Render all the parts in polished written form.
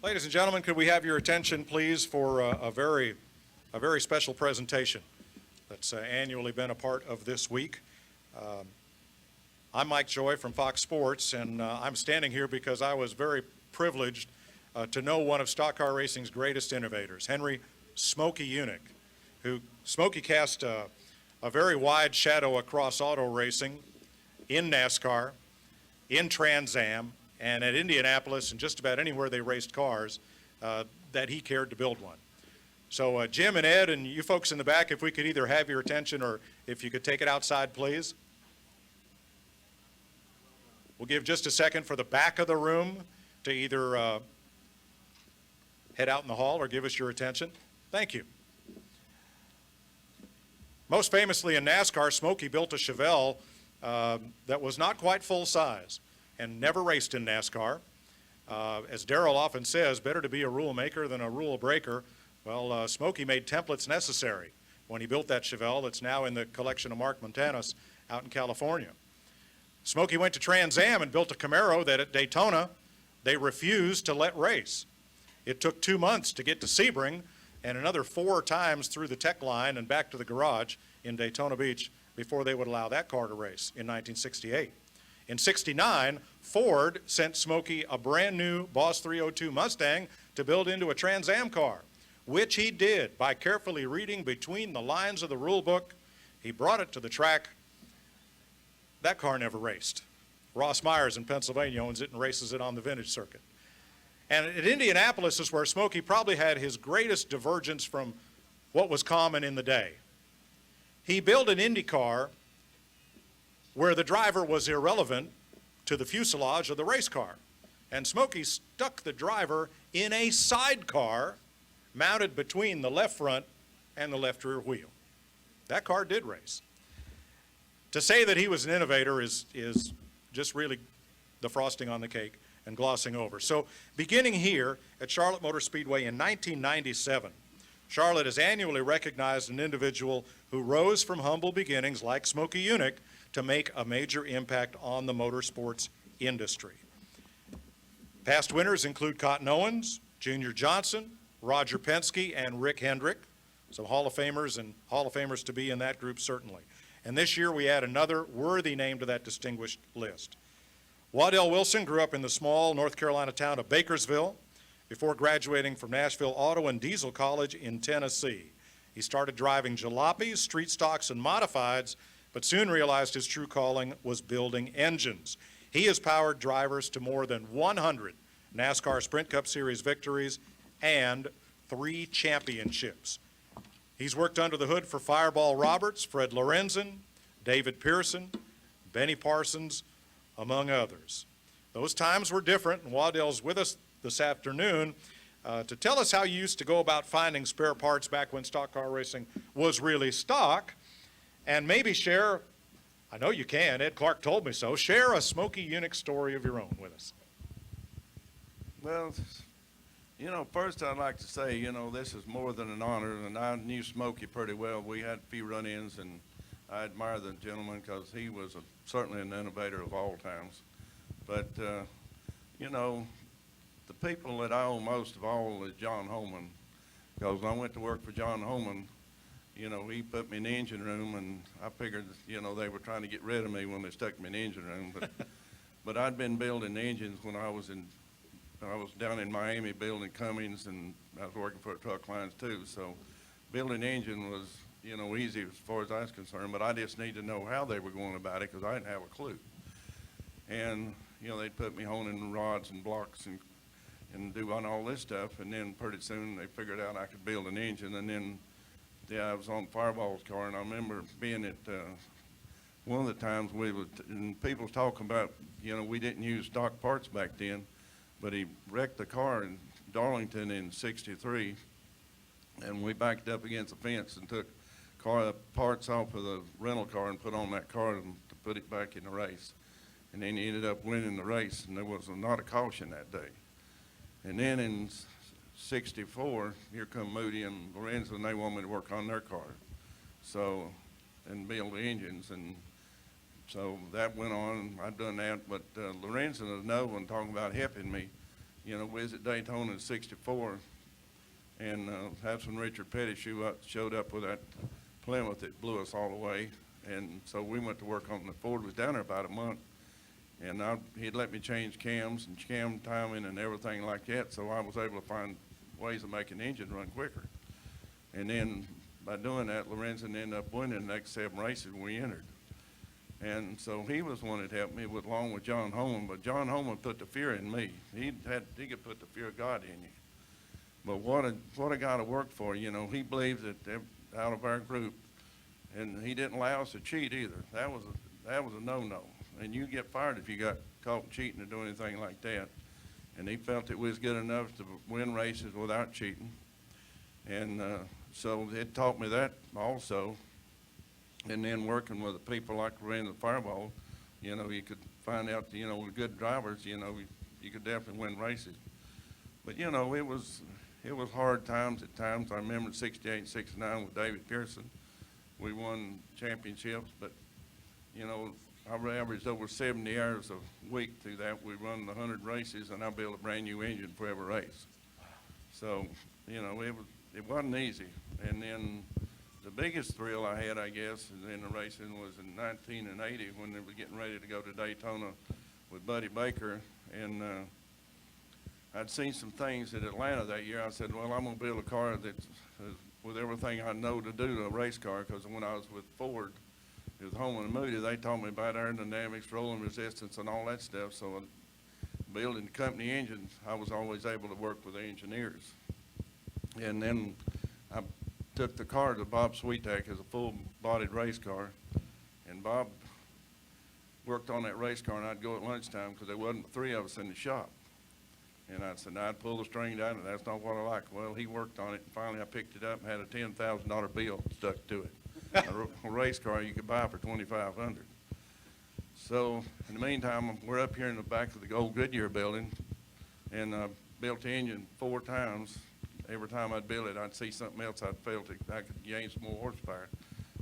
Ladies and gentlemen, could we have your attention, please, for a very special presentation that's annually been a part of this week. I'm Mike Joy from Fox Sports, and I'm standing here because I was very privileged to know one of stock car racing's greatest innovators, Henry Smokey Yunick, who Smokey cast a very wide shadow across auto racing in NASCAR, in Trans Am, and at Indianapolis and just about anywhere they raced cars that he cared to build one. So Jim and Ed and you folks in the back, if we could either have your attention or if you could take it outside, please. We'll give just a second for the back of the room to either head out in the hall or give us your attention. Thank you. Most famously in NASCAR, Smokey built a Chevelle that was not quite full size and never raced in NASCAR. As Darrell often says, better to be a rule maker than a rule breaker. Well, Smokey made templates necessary when he built that Chevelle that's now in the collection of Mark Montanus out in California. Smokey went to Trans Am and built a Camaro that at Daytona they refused to let race. It took 2 months to get to Sebring and another 4 times through the tech line and back to the garage in Daytona Beach before they would allow that car to race in 1968. In '69, Ford sent Smokey a brand new Boss 302 Mustang to build into a Trans Am car, which he did by carefully reading between the lines of the rule book. He brought it to the track. That car never raced. Ross Myers in Pennsylvania owns it and races it on the vintage circuit. And at Indianapolis is where Smokey probably had his greatest divergence from what was common in the day. He built an Indy car where the driver was irrelevant to the fuselage of the race car. And Smokey stuck the driver in a sidecar mounted between the left front and the left rear wheel. That car did race. To say that he was an innovator is just really the frosting on the cake and glossing over. So beginning here at Charlotte Motor Speedway in 1997, Charlotte has annually recognized an individual who rose from humble beginnings like Smokey Yunick to make a major impact on the motorsports industry. Past winners include Cotton Owens, Junior Johnson, Roger Penske, and Rick Hendrick. Some Hall of Famers and Hall of Famers to be in that group, certainly. And this year we add another worthy name to that distinguished list. Waddell Wilson grew up in the small North Carolina town of Bakersville before graduating from Nashville Auto and Diesel College in Tennessee. He started driving jalopies, street stocks, and modifieds, but soon realized his true calling was building engines. He has powered drivers to more than 100 NASCAR Sprint Cup Series victories and 3 championships. He's worked under the hood for Fireball Roberts, Fred Lorenzen, David Pearson, Benny Parsons, among others. Those times were different, and Waddell's with us this afternoon to tell us how you used to go about finding spare parts back when stock car racing was really stock, and maybe share, I know you can, Ed Clark told me so, share a Smokey Yunick story of your own with us. Well, you know, first I'd like to say, you know, this is more than an honor, and I knew Smokey pretty well. We had a few run-ins, and I admire the gentleman because he was certainly an innovator of all times. But, you know, the people that I owe most of all is John Holman, because when I went to work for John Holman, you know, he put me in the engine room, and I figured, you know, they were trying to get rid of me when they stuck me in the engine room. But I'd been building engines when I was down in Miami building Cummins, and I was working for truck lines too. So building engine was, you know, easy as far as I was concerned, but I just needed to know how they were going about it because I didn't have a clue. And, you know, they'd put me honing rods and blocks and doing all this stuff, and then pretty soon they figured out I could build an engine. And then, yeah, I was on Fireball's car, and I remember being at one of the times and people was talking about, you know, we didn't use stock parts back then, but he wrecked the car in Darlington in '63, and we backed up against the fence and took parts off of the rental car and put on that car to put it back in the race. And then he ended up winning the race, and there was not a caution that day. And then in '64, here come Moody and Lorenzo, and they want me to work on their car, so, and build the engines. And so that went on. I'd done that, but Lorenzo and another one talking about helping me. you know, we was at Daytona in '64, and that's when Richard Petty showed up with that Plymouth that blew us all away. And so we went to work on the Ford. Was down there about a month, and he'd let me change cams and cam timing and everything like that. So I was able to find ways of making the engine run quicker. And then by doing that, Lorenzen ended up winning the next 7 races we entered. And so he was one that helped me along with John Holman. But John Holman put the fear in me. He could put the fear of God in you. But what a guy to work for. You know, he believes that out of our group, and he didn't allow us to cheat either. That was a no-no. And you get fired if you got caught cheating or doing anything like that. And he felt it was good enough to win races without cheating. And so it taught me that also. And then working with the people like ran the Fireball, you know, you could find out, you know, with good drivers, you know, you could definitely win races. But, you know, it was hard times at times. I remember '68 and '69 with David Pearson. We won championships, but, you know, I averaged over 70 hours a week through that. We run the 100 races, and I built a brand new engine for every race. So, you know, it wasn't easy. And then the biggest thrill I had, I guess, in the racing was in 1980 when they were getting ready to go to Daytona with Buddy Baker. And I'd seen some things at Atlanta that year. I said, well, I'm going to build a car that's with everything I know to do to a race car, because when I was with Ford, it was Holman and Moody, they taught me about aerodynamics, rolling resistance, and all that stuff. So building company engines, I was always able to work with the engineers. And then I took the car to Bob Sweetak as a full-bodied race car, and Bob worked on that race car, and I'd go at lunchtime because there wasn't 3 of us in the shop. And I said, I'd pull the string down, and that's not what I like. Well, he worked on it, and finally I picked it up and had a $10,000 bill stuck to it. A race car you could buy for $2,500. So in the meantime, we're up here in the back of the old Goodyear building, and built the engine 4 times. Every time I'd build it, I'd see something else I felt that I could gain some more horsepower.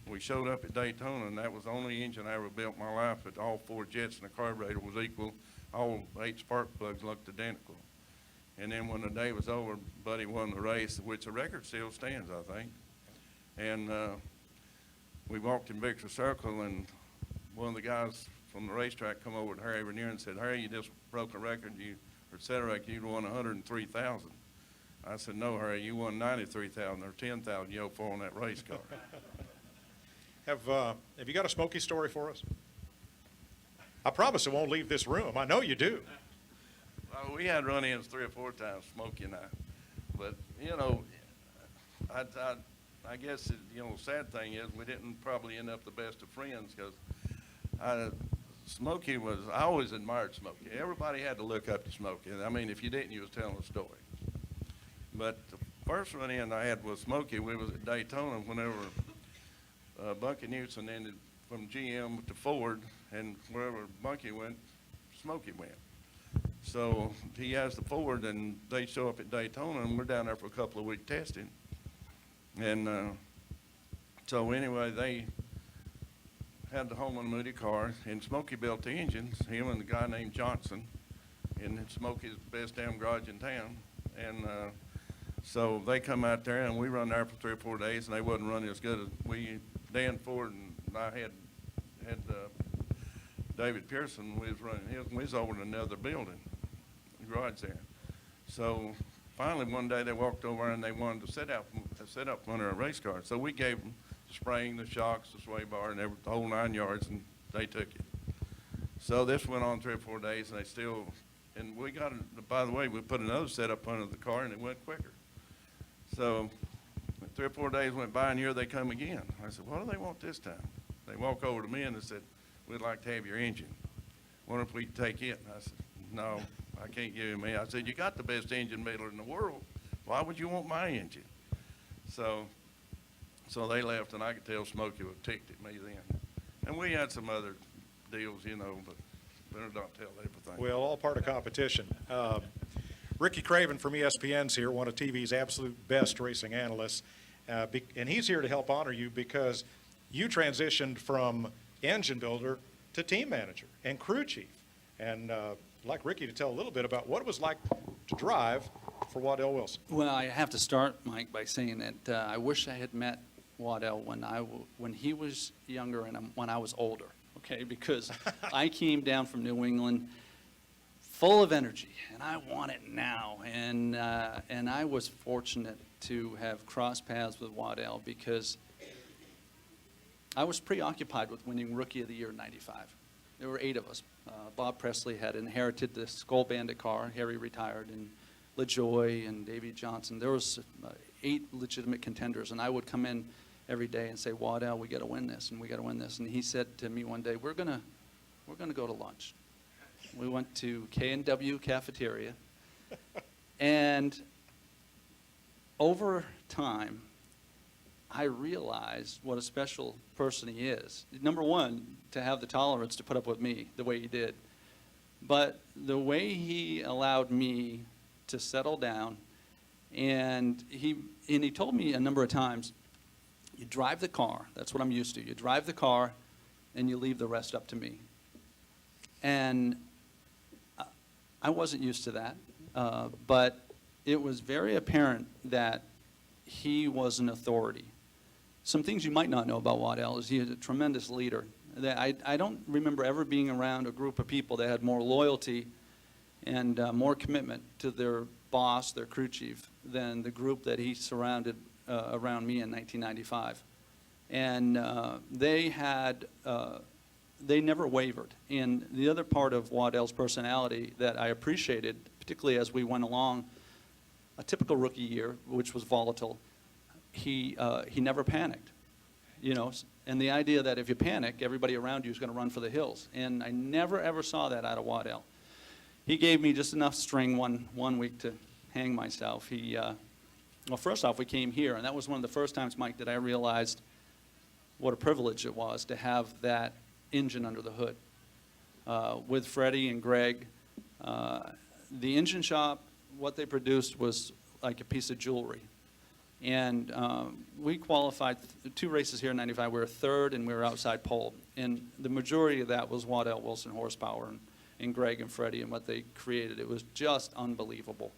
We showed up at Daytona, and that was the only engine I ever built in my life, but all 4 jets and the carburetor was equal. All 8 spark plugs looked identical. And then when the day was over, Buddy won the race, which the record still stands, I think. And we walked in Victory Circle, and one of the guys from the racetrack come over to Harry Vernier and said, Harry, you just broke a record. You won 103,000. I said, no, Harry, you won 93,000 or 10,000 you owe for on that race car. Have you got a Smokey story for us? I promise it won't leave this room. I know you do. We had run-ins 3 or 4 times, Smokey and I. But, you know, I guess, you know, the sad thing is we didn't probably end up the best of friends, because Smokey was, I always admired Smokey. Everybody had to look up to Smokey. I mean, if you didn't, you was telling a story. But the first run-in I had with Smokey, we was at Daytona whenever Bunky Newton ended from GM to Ford, and wherever Bunky went, Smokey went. So he has the Ford, and they show up at Daytona, and we're down there for a couple of weeks testing. And so anyway, they had the Holman Moody car, and Smokey built the engines, him and a guy named Johnson, and Smokey's the best damn garage in town. And so they come out there, and we run there for 3 or 4 days, and they wasn't running as good as Dan Ford and I had David Pearson, we was running his, and we was over in another building, the garage there. So finally one day they walked over and they wanted to set up under a race car. So we gave them the spring, the shocks, the sway bar, and the whole 9 yards, and they took it. So this went on 3 or 4 days, and they still, and we got, by the way, we put another setup under the car, and it went quicker. So 3 or 4 days went by, and here they come again. I said, what do they want this time? They walk over to me and they said, we'd like to have your engine. Wonder if we could take it? And I said, no, I can't give you me. I said, you got the best engine builder in the world. Why would you want my engine? So they left, and I could tell Smokey was ticked at me then. And we had some other deals, you know, but better not tell everything. Well, all part of competition. Ricky Craven from ESPN's here, one of TV's absolute best racing analysts. And he's here to help honor you because you transitioned from engine builder to team manager and crew chief. And I'd like Ricky to tell a little bit about what it was like to drive for Waddell Wilson? Well, I have to start, Mike, by saying that I wish I had met Waddell when he was younger and when I was older, okay? Because I came down from New England full of energy, and I want it now. And I was fortunate to have crossed paths with Waddell because I was preoccupied with winning Rookie of the Year in '95. There were 8 of us. Bob Presley had inherited the Skull Bandit car. Harry retired, and LaJoy and Davey Johnson. There was 8 legitimate contenders, and I would come in every day and say, Waddell, we got to win this, and we got to win this. And he said to me one day, we're gonna go to lunch. We went to K&W Cafeteria, and over time, I realized what a special person he is. Number one, to have the tolerance to put up with me the way he did. But the way he allowed me to settle down, and he told me a number of times, you drive the car, that's what I'm used to. You drive the car, and you leave the rest up to me. And I wasn't used to that, but it was very apparent that he was an authority. Some things you might not know about Waddell is he is a tremendous leader. I don't remember ever being around a group of people that had more loyalty and more commitment to their boss, their crew chief, than the group that he surrounded around me in 1995. And they never wavered. And the other part of Waddell's personality that I appreciated, particularly as we went along, a typical rookie year, which was volatile, he never panicked, you know. And the idea that if you panic, everybody around you is going to run for the hills. And I never ever saw that out of Waddell. He gave me just enough string one week to hang myself. Well, first off, we came here, and that was one of the first times, Mike, that I realized what a privilege it was to have that engine under the hood. With Freddie and Greg, the engine shop, what they produced was like a piece of jewelry. And we qualified 2 races here in '95. We were 3rd, and we were outside pole. And the majority of that was Waddell Wilson horsepower and Greg and Freddie and what they created. It was just unbelievable.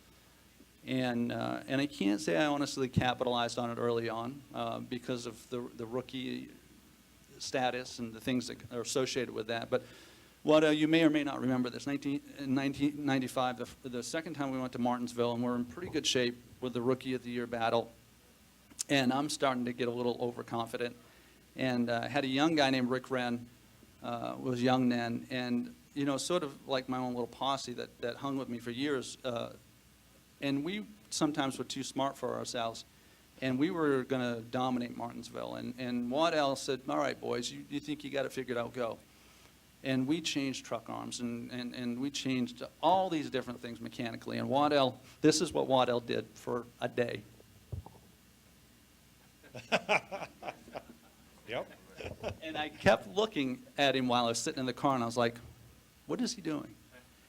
And I can't say I honestly capitalized on it early on because of the rookie status and the things that are associated with that. But Waddell, you may or may not remember this. In 1995, the second time we went to Martinsville, and we're in pretty good shape with the Rookie of the Year battle. And I'm starting to get a little overconfident. And I had a young guy named Rick Wren, was young then, and you know, sort of like my own little posse that hung with me for years. And we sometimes were too smart for ourselves. And we were going to dominate Martinsville. And Waddell said, all right, boys, you think you got it figured out, go. And we changed truck arms, and we changed all these different things mechanically. And Waddell, this is what Waddell did for a day. Yep. And I kept looking at him while I was sitting in the car, and I was like, what is he doing?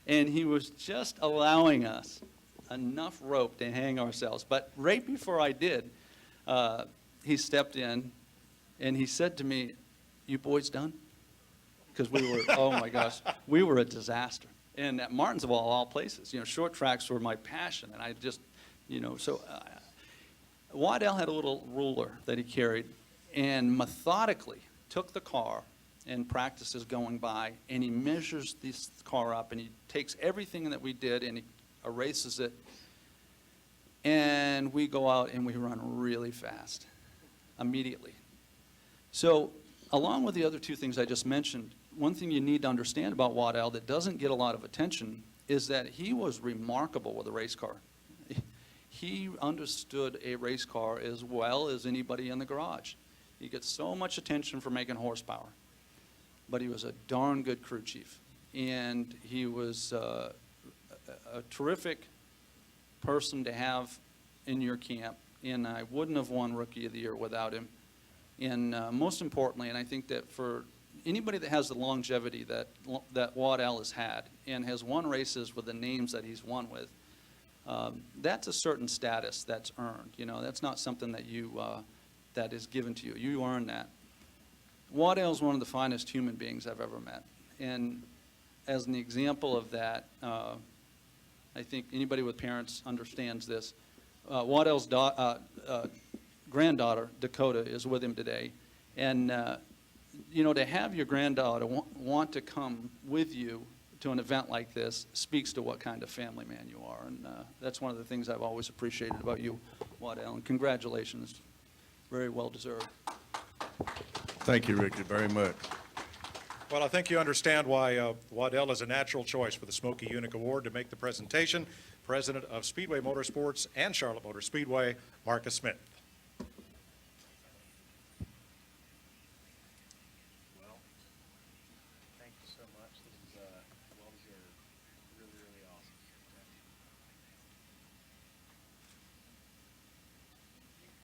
And he was just allowing us enough rope to hang ourselves. But right before I did, he stepped in, and he said to me, you boys done? Because we were, oh my gosh, we were a disaster. And at Martinsville, of all places, you know, short tracks were my passion. And I just, you know, so Waddell had a little ruler that he carried and methodically took the car and practices going by, and he measures this car up, and he takes everything that we did and he erases it, and we go out and we run really fast immediately. So along with the other 2 things I just mentioned, one thing you need to understand about Waddell that doesn't get a lot of attention is that he was remarkable with a race car. He understood a race car as well as anybody in the garage. He gets so much attention for making horsepower, but he was a darn good crew chief. And he was a terrific person to have in your camp, and I wouldn't have won Rookie of the Year without him. And most importantly, and I think that for anybody that has the longevity that Waddell has had and has won races with the names that he's won with, that's a certain status that's earned. You know, that's not something that that is given to you. You earn that. Waddell is one of the finest human beings I've ever met. And as an example of that, I think anybody with parents understands this. Waddell's granddaughter, Dakota, is with him today. And, you know, to have your granddaughter want to come with you to an event like this speaks to what kind of family man you are. And that's one of the things I've always appreciated about you, Waddell. And congratulations. Very well deserved. Thank you, Ricky, very much. Well, I think you understand why Waddell is a natural choice for the Smokey Yunich Award. To make the presentation, President of Speedway Motorsports and Charlotte Motor Speedway, Marcus Smith.